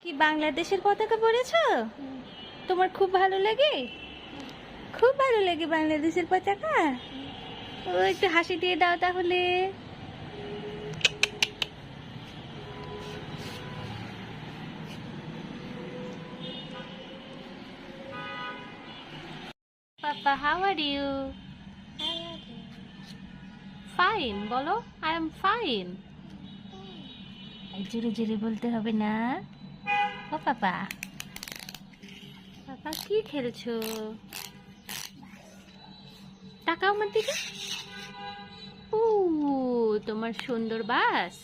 কি বাংলাদেশের পতাকা পরেছো? তোমার খুব ভালো লাগে? খুব ভালো লাগে বাংলাদেশের পতাকা? ও একটু হাসি দিয়ে দাও তাহলে। পাপা, হাউ আর ইউ? ফাইন বলো। I am fine. জোরে জোরে বলতে হবে না। ও পাপা, পাপা কি খেলছো? তাকাও আমার দিকে। ও, তোমার সুন্দর বাস।